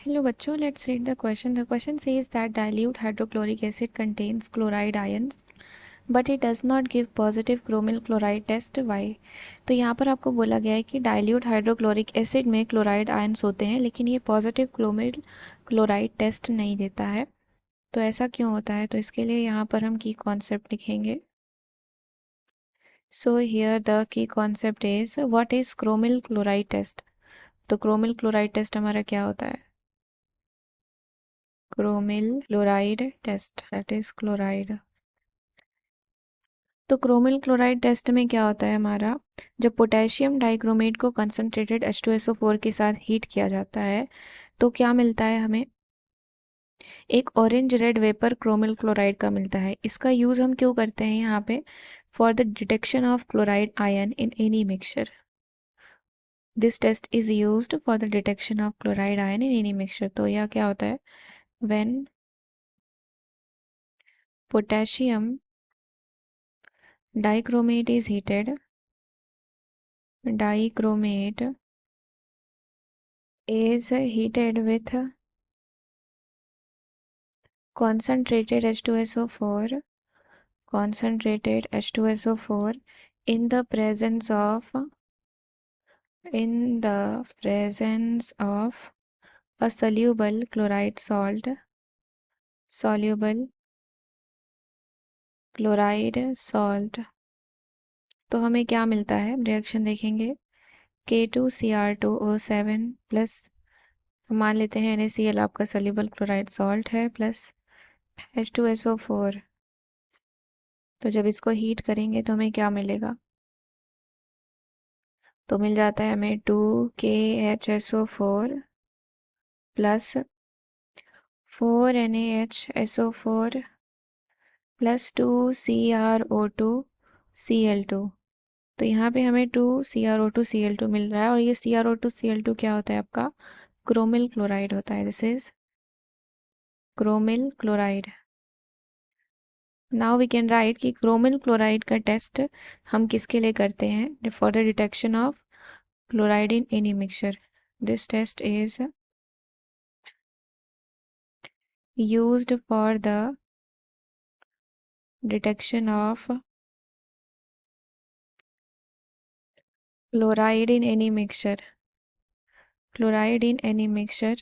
Hello बच्चों, let's read the question. The question says that dilute hydrochloric acid contains chloride ions but it does not give positive chromyl chloride test. Why? तो यहाँ पर आपको बोला गया है कि डाइल्यूट हाइड्रोक्लोरिक एसिड में क्लोराइड आयंस होते हैं लेकिन ये पॉजिटिव क्रोमिल क्लोराइड टेस्ट नहीं देता है। तो ऐसा क्यों होता है? तो इसके लिए यहाँ पर हम की कॉन्सेप्ट लिखेंगे. So here the key concept is what is chromyl chloride test. तो क्रोमिल क्लोराइड टेस्ट हमारा क्या होता है? Chromyl chloride test, that is chloride. तो क्रोमिल क्लोराइड टेस्ट में क्या होता है हमारा, जब पोटेशियम डाइक्रोमेट को कंसनट्रेटेड H2SO4 के साथ हीट किया जाता है तो क्या मिलता है हमें? एक orange red vapour chromyl chloride का मिलता है. इसका यूज हम क्यों करते हैं यहाँ पे? For the detection of chloride ion in any mixture. This test is used for the detection of chloride ion in any mixture. तो यह क्या होता है? When potassium dichromate is heated, dichromate is heated with concentrated H2SO4, concentrated H2SO4 in the presence of a soluble chloride salt, soluble chloride salt. तो हमें क्या मिलता है? रिएक्शन देखेंगे. K2Cr2O7 प्लस, मान लेते हैं NaCl आपका सॉल्युबल क्लोराइड सॉल्ट है, प्लस H2SO4. तो जब इसको हीट करेंगे तो हमें क्या मिलेगा? तो मिल जाता है हमें 2KHSO4 plus 4NaHSO4 plus 2CrO2Cl2. तो यहाँ पे हमें 2CrO2Cl2 मिल रहा है और ये CrO2Cl2 क्या होता है आपका? क्रोमिल क्लोराइड होता है. This is chromyl chloride. Now we can write कि क्रोमिल क्लोराइड का टेस्ट हम किसके लिए करते हैं? For the detection of chloride in any mixture. This test is used for the detection of chloride in any mixture. Chloride in any mixture.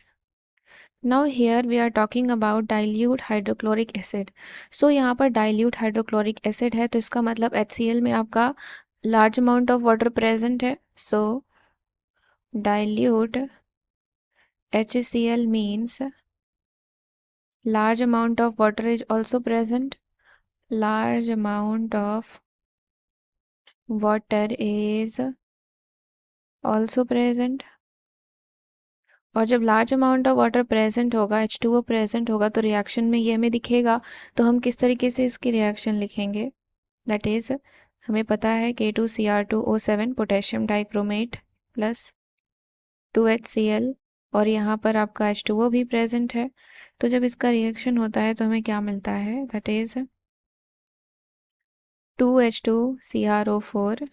Now here we are talking about dilute hydrochloric acid. So यहाँ पर dilute hydrochloric acid है तो इसका मतलब HCl में आपका large amount of water present है. So dilute HCl means large amount of water is also present. Large amount of water is also present. और जब large amount of water present होगा, H2O प्रेजेंट होगा, तो reaction में ये हमें दिखेगा. तो हम किस तरीके से इसकी रिएक्शन लिखेंगे? दैट इज, हमें पता है K2Cr2O7 potassium dichromate plus 2HCl और यहाँ पर आपका H2O भी प्रेजेंट है. तो जब इसका रिएक्शन होता है तो हमें क्या मिलता है? That is 2H2CrO4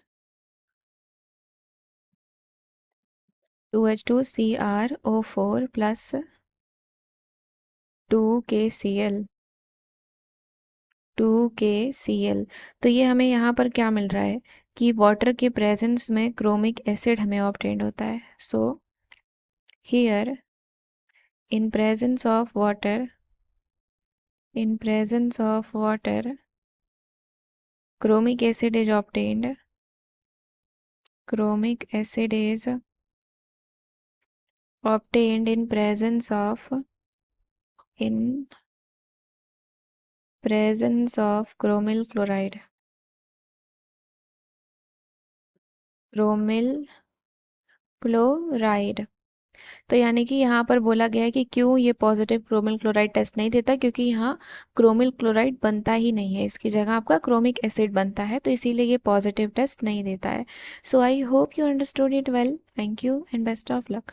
2H2CrO4 plus 2KCl. तो ये हमें यहाँ पर क्या मिल रहा है कि वाटर के प्रेजेंस में क्रोमिक एसिड हमें ऑब्टेन्ड होता है. So here in presence of water, chromic acid is obtained. Chromic acid is obtained in presence of chromyl chloride. तो यानी कि यहाँ पर बोला गया है कि क्यों ये पॉजिटिव क्रोमिल क्लोराइड टेस्ट नहीं देता, क्योंकि यहाँ क्रोमिल क्लोराइड बनता ही नहीं है, इसकी जगह आपका क्रोमिक एसिड बनता है, तो इसीलिए ये पॉजिटिव टेस्ट नहीं देता है. So I hope you understood it well. Thank you and best of luck.